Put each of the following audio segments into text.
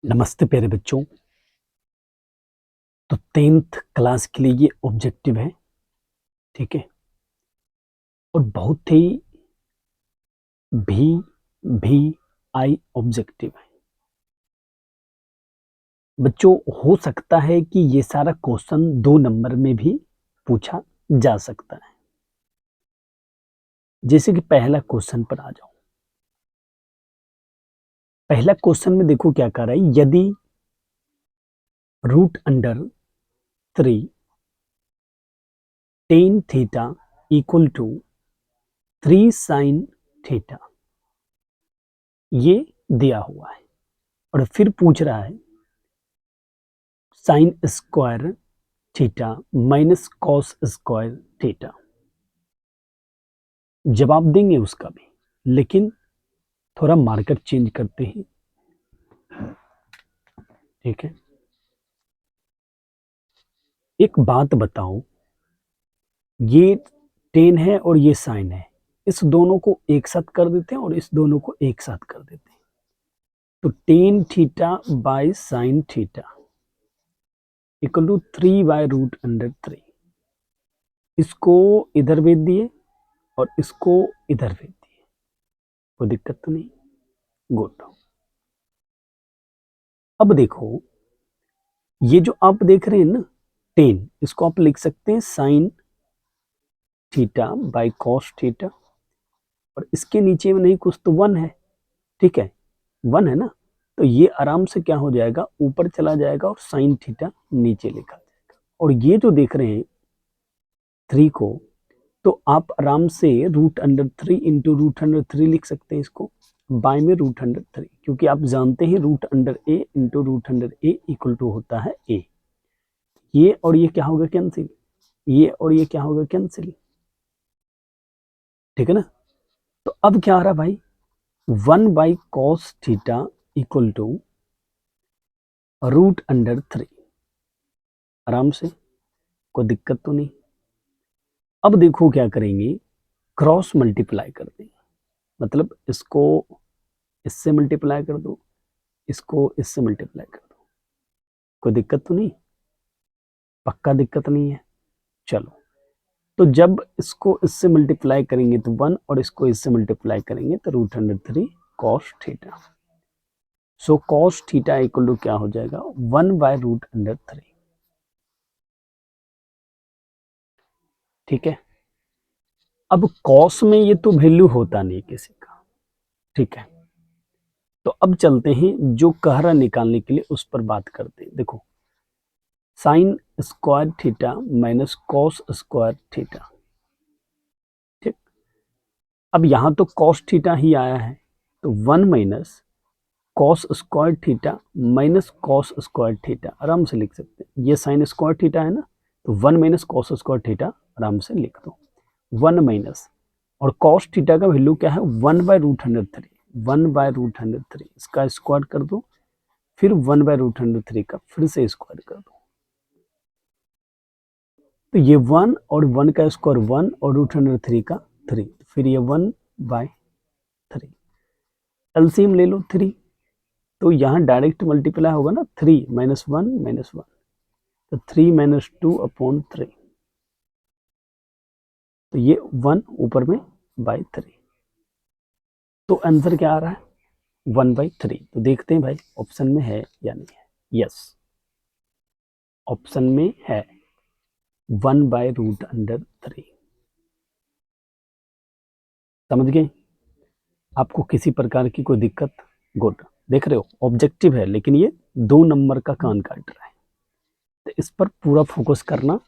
नमस्ते प्यारे बच्चों। तो 10th क्लास के लिए ये ऑब्जेक्टिव है, ठीक है। और बहुत ही भी आई ऑब्जेक्टिव है बच्चों। हो सकता है कि ये सारा क्वेश्चन 2 नंबर में भी पूछा जा सकता है। जैसे कि पहला क्वेश्चन पर आ जाओ। पहला क्वेश्चन में देखो क्या कर रहा है। यदि √3 tan theta equal to 3 sin theta, ये दिया हुआ है और फिर पूछ रहा है sine square theta minus cos square theta. जवाब देंगे उसका भी, लेकिन थोड़ा मार्कर चेंज करते हैं, ठीक है। एक बात बताओ, ये टेन है और ये साइन है, इस दोनों को एक साथ कर देते हैं और इस दोनों को एक साथ कर देते हैं। तो tan theta by sine theta equal to 3/√3। इसको इधर भेज दिए और इसको इधर भेज दिए, कोई दिक्कत तो नहीं। गुड। अब देखो, ये जो आप देख रहे हैं ना 10, इसको आप लिख सकते हैं sine theta by cos theta, और इसके नीचे में नहीं कुछ तो 1 है, ठीक है। 1 है ना, तो ये आराम से क्या हो जाएगा, ऊपर चला जाएगा और साइन थीटा नीचे लिखा जाएगा। और ये जो देख रहे हैं 3 को, तो आप आराम से √3 इंटू √3 लिख सकते हैं। इसको बाय में √3, क्योंकि आप जानते हैं √a into √a equal to होता है a। ये और ये क्या होगा, कैंसिल। ये और ये क्या होगा, कैंसिल, ठीक है ना। तो अब क्या आ रहा भाई, 1/cos थीटा इक्वल टू √3। आराम से, कोई दिक्कत तो नहीं। अब देखो क्या करेंगे, क्रॉस मल्टीप्लाई कर देंगे। मतलब इसको इससे मल्टीप्लाई कर दो, इसको इससे मल्टीप्लाई कर दो, कोई दिक्कत तो नहीं, पक्का दिक्कत नहीं है। चलो, तो जब इसको इससे मल्टीप्लाई करेंगे तो 1 और इसको इससे मल्टीप्लाई करेंगे तो √3 cos theta. So cos theta equal to क्या हो जाएगा, 1/√3, ठीक है। अब cos में ये तो वैल्यू होता नहीं किसी का, ठीक है। तो अब चलते हैं जो कह रहा निकालने के लिए उस पर बात करते हैं। देखो, sign square theta minus cos square theta, ठीक। अब यहां तो कॉस थीटा ही आया है, तो 1 minus cos square theta minus cos square theta आराम से लिख सकते हैं। ये साइन स्क्वायर थीटा है ना, तो 1 माइनस कॉस स्क्वायर थीटा आराम से लिख दो। 1 माइनस, और कॉस थीटा का वैल्यू क्या है, 1/√3। 1/√3 इसका स्क्वायर कर दो, फिर 1/√3 का फिर से स्क्वायर कर दो। तो ये 1 और 1 का स्क्वायर 1 और √3 का 3, फिर ये 1/3। एलसीएम ले लो 3, तो यहाँ डायरेक्ट मल्टीप्लाई होगा ना, 3 -1 -1, तो 3 - 2/3, तो ये 1 ऊपर में /3। तो आंसर क्या आ रहा है, 1/3। तो देखते हैं भाई ऑप्शन में है या नहीं है। यस, ऑप्शन में है 1/√3। समझ गए, आपको किसी प्रकार की कोई दिक्कत। गुड। देख रहे हो ऑब्जेक्टिव है, लेकिन ये 2 नंबर का कान काट रहा है, तो इस पर पूरा फोकस करना।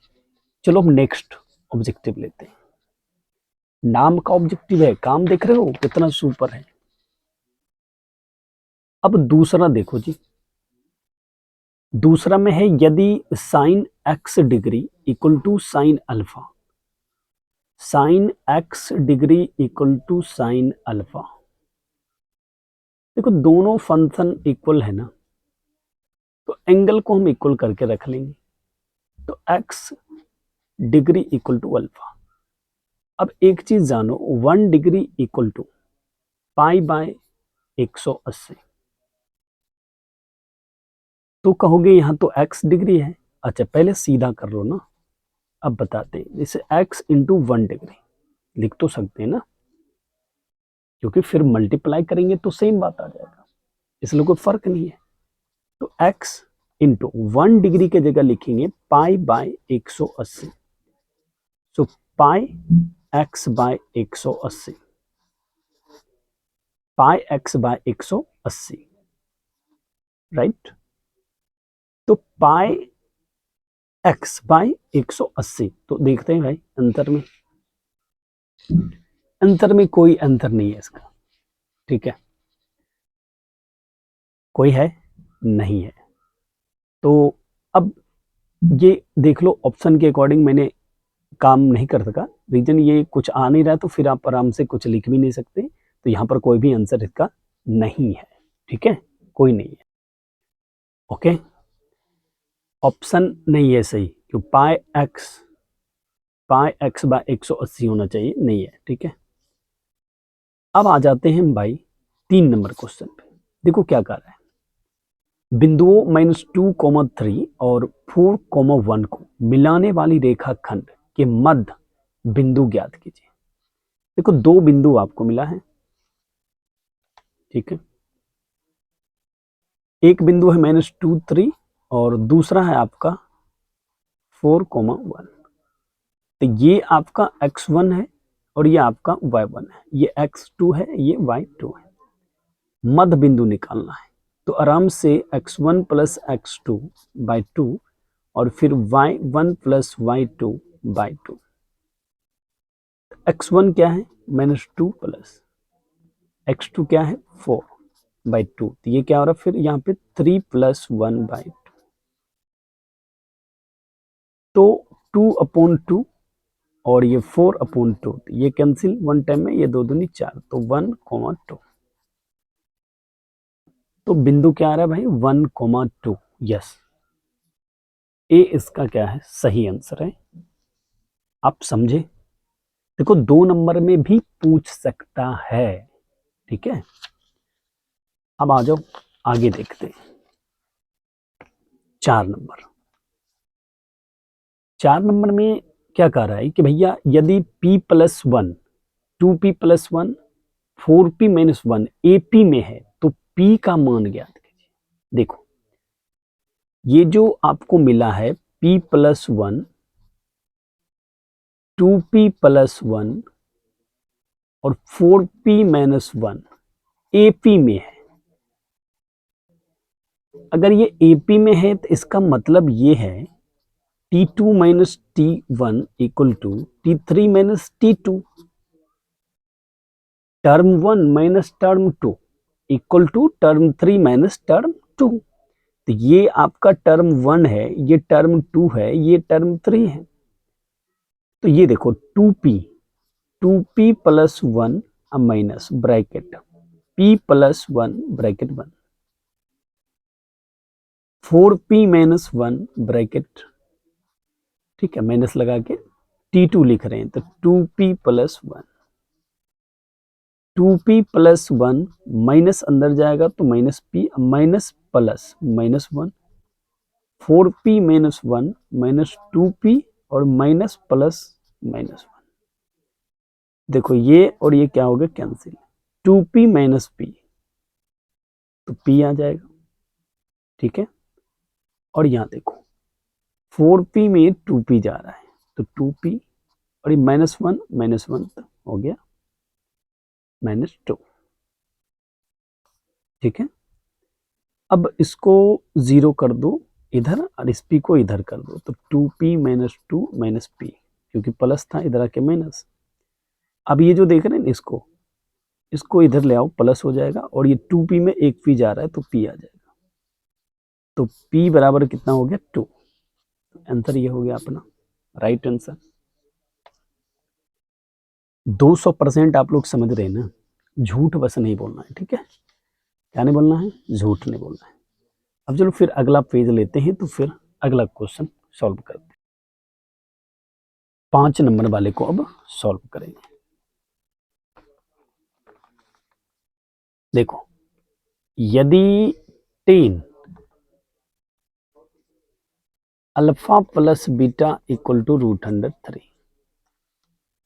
चलो अब नेक्स्ट ऑब्जेक्टिव लेते हैं। नाम का ऑब्जेक्टिव है, काम देख रहे हो कितना सुपर है। अब दूसरा देखो जी, दूसरा में है यदि sine x degree equal to sine alpha, sine x degree equal to sine alpha. देखो दोनों फंक्शन इक्वल है ना, तो एंगल को हम इक्वल करके रख लेंगे। तो x degree equal to alpha. अब एक चीज जानो, 1 degree equal to pi by 180। तो कहोगे यहाँ तो x डिग्री है। अच्छा पहले सीधा कर लो ना, अब बताते हैं। जैसे x इंटू 1 डिग्री लिख तो सकते हैं ना, क्योंकि फिर मल्टीप्लाई करेंगे तो सेम बात आ जाएगा, इसलिए कोई फर्क नहीं है। तो x इंटू 1 डिग्री के जगह लिखेंगे pi by 180। So pi x by 180, pi x by 180, right. तो पाई x बाय 180, तो देखते हैं भाई अंतर में कोई अंतर नहीं है इसका, ठीक है, कोई है नहीं है। तो अब ये देख लो, ऑप्शन के अकॉर्डिंग मैंने काम नहीं कर सका, रीजन ये कुछ आ नहीं रहा, तो फिर आप आराम से कुछ लिख भी नहीं सकते। तो यहाँ पर कोई भी आंसर इसका नहीं है, ठीक है, कोई नहीं है। ओके, ऑप्शन नहीं है सही, क्यों पाई एक्स बाय 180 होना चाहिए, नहीं है, ठीक है। अब आ जाते हैं भाई 3 नंबर क्वेश्चन पे। देखो क्या कर रहा है, बिंदुओं -2, 3 और 4, 1 को मिलाने वाली रेखा खंड के मध्य बिंदु ज्ञात कीजिए। देखो 2 बिंदु आपको मिला है, ठीक है, एक बिंदु है -2, 3 और दूसरा है आपका 4, 1। तो ये आपका x1 है और ये आपका y1 है, ये x2 है, ये y2 है। मध्य बिंदु निकालना है, तो आराम से x1 प्लस x2 बाई 2 और फिर y1 plus y2 by 2। x1 क्या है -2 प्लस x2 क्या है 4/2, तो ये क्या हो रहा है फिर यहाँ पे 3 + 1/2, तो 2/2 और ये 4/2, तो ये कैंसिल 1 टाइम में, ये 2 दूनी 4, तो 1, 2। तो बिंदु क्या आ रहा है भाई 1, 2। यस, ए इसका क्या है सही आंसर है। आप समझे, देखो 2 नंबर में भी पूछ सकता है, ठीक है। अब आ जाओ आगे देखते हैं 4 नंबर। 4 नंबर में क्या कह रहा है कि भैया यदि p+1, 2p+1, 4p-1 AP में है तो p का मान ज्ञात कीजिए। देखो ये जो आपको मिला है p+1, 2p+1 और 4p-1 AP में है। अगर ये AP में है तो इसका मतलब ये है T2 minus T1 equal to T3 minus T2, term 1 minus term 2 equal to term 3 minus term 2। तो ये आपका टर्म 1 है, ये टर्म 2 है, ये टर्म 3 है। तो ये देखो 2p+1 minus bracket p+1 bracket 1, 4p-1 bracket, ठीक है, माइनस लगा के T2 लिख रहे हैं, तो 2p+1, 2p+1 माइनस अंदर जाएगा तो minus p, minus plus -1, 4p-1 minus 2p और माइनस प्लस -1। देखो ये और ये क्या हो गया कैंसिल, 2p माइनस p, तो p आ जाएगा, ठीक है। और यहाँ देखो 4p में 2p जा रहा है, तो 2p और ये -1 तो हो गया -2, ठीक है। अब इसको 0 कर दो इधर और इस p को इधर कर दो, तो 2p-2 माइनस p, क्योंकि प्लस था इधर आके माइनस। अब ये जो देख रहे हैं ना इसको इधर ले आओ, प्लस हो जाएगा, और ये 2p में एक p जा रहा है तो p आ जाएगा, तो p बराबर कितना हो गया 2। आंसर ये हो गया अपना राइट आंसर। 200% आप लोग समझ रहे हैं ना, झूठ बस नहीं बोलना है, ठीक है, क्या नहीं बोलना है, झूठ नहीं बोलना है। अब चलो फिर अगला पेज लेते हैं, तो फिर अगला क्वेश्चन सॉल्व करते हैं। 5 नंबर वाले को अब सॉल्व करेंगे। देखो यदि 10 alpha plus beta equal to √3,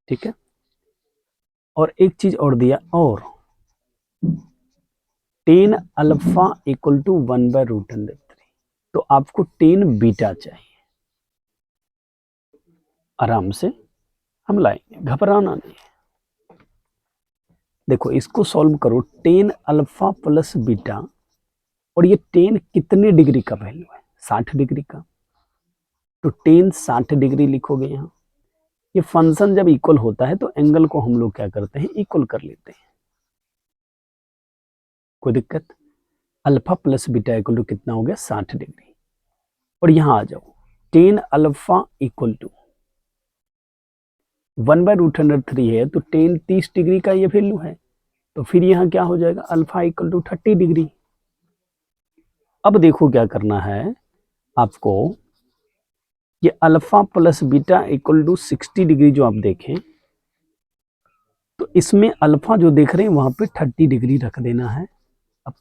ठीक है। और एक चीज और दिया, और टेन अल्फा इक्वल टू 1/√3, तो आपको टेन बीटा चाहिए। आराम से हम लाएंगे, घबराना नहीं। देखो इसको सॉल्व करो, टेन अल्फा प्लस बीटा, और ये टेन कितने डिग्री का वैल्यू है, 60 डिग्री का, तो टेन 60 डिग्री लिखोगे यहाँ। ये फंक्शन जब इक्वल होता है तो एंगल को हम लोग क्या करते हैं, इक्वल कर लेते हैं। कोई दिक्कत? Alpha plus beta equal to कितना हो गया, 60 डिग्री। और यहां आ जाओ, टेन अल्फा इक्वल टू 1/√3 है, तो टेन 30 डिग्री का ये वैल्यू है, तो फिर यहाँ क्या हो जाएगा, अल्फा इक्वल टू 30 डिग्री। अब देखो क्या करना है आपको, ये alpha plus beta equal to 60 degree जो आप देखें, तो इसमें अल्फा जो देख रहे हैं वहां पे 30 डिग्री रख देना है,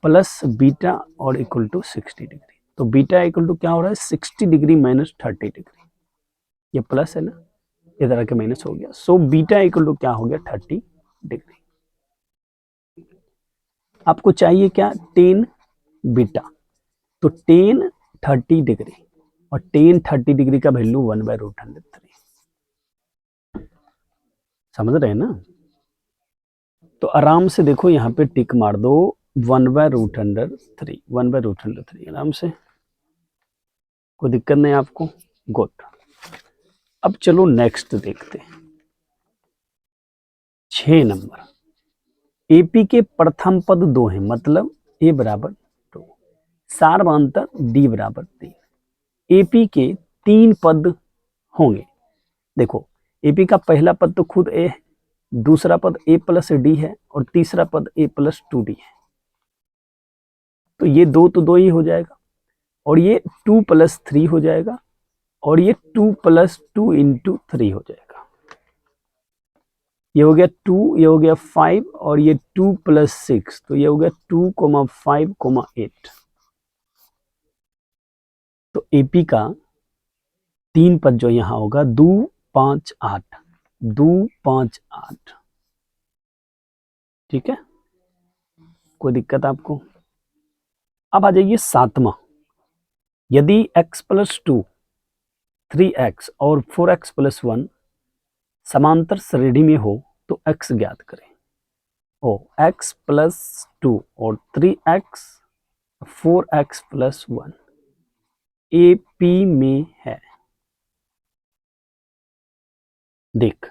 प्लस बीटा और इक्वल टू 60 डिग्री। तो बीटा इक्वल टू क्या हो रहा है, 60 डिग्री माइनस 30 डिग्री, ये प्लस है ना, इधर आके माइनस हो गया। सो बीटा इक्वल टू क्या हो गया, 30 डिग्री। आपको चाहिए क्या, टेन बीटा, तो टेन 30 डिग्री, और टेन 30 डिग्री का वैल्यू 1/√3। समझ रहे हैं ना? तो आराम से देखो यहाँ पे टिक मार दो, 1/√3, 1/√3 आराम से, कोई दिक्कत नहीं आपको। गुड। अब चलो नेक्स्ट देखते हैं, 6 नंबर। एपी के प्रथम पद 2 हैं, मतलब ए बराबर 2, सार्वंतर डी बराबर 3। एपी के 3 पद होंगे। देखो एपी का पहला पद तो खुद ए है, दूसरा पद ए प्लस डी है, और तीसरा पद ए प्लस 2डी है। तो ये 2 तो 2 ही हो जाएगा, और ये 2 + 3 हो जाएगा, और ये 2 + 2 × 3 हो जाएगा। ये हो गया 2, ये हो गया 5, और ये 2 + 6, तो ये हो गया 2, 5, 8। तो एपी का 3 पद जो यहां होगा, 2, 5, 8, 2, 5, 8, ठीक है। कोई दिक्कत आपको? अब आ जाइए 7वां। यदि x + 2, 3x और 4x + 1 समांतर श्रेणी में हो तो x ज्ञात करें। ओ x + 2 और 3x 4x + 1 AP में है। देख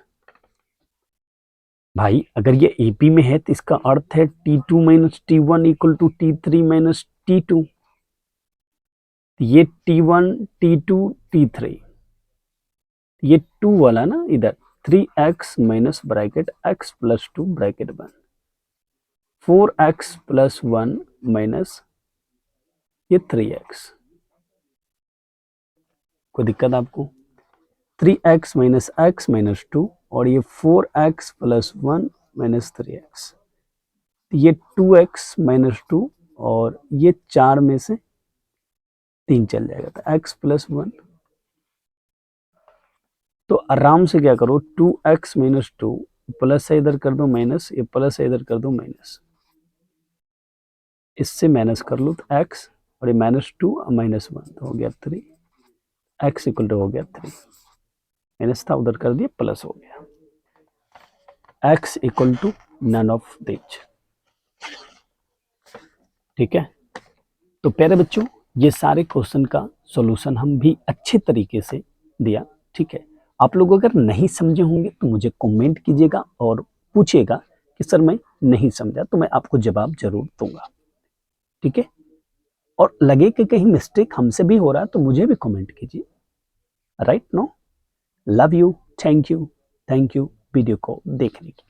भाई, अगर ये AP में है तो इसका अर्थ है T2 - T1 = T3 - T2। ये T1, T2, T3, ये 2 वाला ना इधर, 3x minus bracket x + 2 bracket 1, 4x + 1 minus ये 3x। कोई दिक्कत आपको? 3x माइनस x माइनस 2, और ये 4x + 1 माइनस 3x, ये 2x माइनस 2, और ये 4 में से 3 चल जाएगा, तो x + 1। तो आराम से क्या करो, 2x माइनस 2 प्लस है इधर कर दो माइनस, ये प्लस है इधर कर दो माइनस, इससे माइनस कर लो तो x, और ये -2 -1 तो हो गया 3, x = हो गया 3, माइनस था उधर कर दिया प्लस हो गया, x = नन ऑफ दिस। ठीक है। तो प्यारे बच्चों, ये सारे क्वेश्चन का सॉल्यूशन हम भी अच्छे तरीके से दिया। ठीक है। आप लोग अगर नहीं समझे होंगे तो मुझे कमेंट कीजिएगा और पूछिएगा कि सर मैं नहीं समझा, तो मैं आपको जवाब जरूर दूंगा। ठीक है। और लगे कि कहीं मिस्टेक हमसे भी हो रहा है तो मुझे भी कमेंट कीजिए। Right? No? Love you, thank you video को देखने की।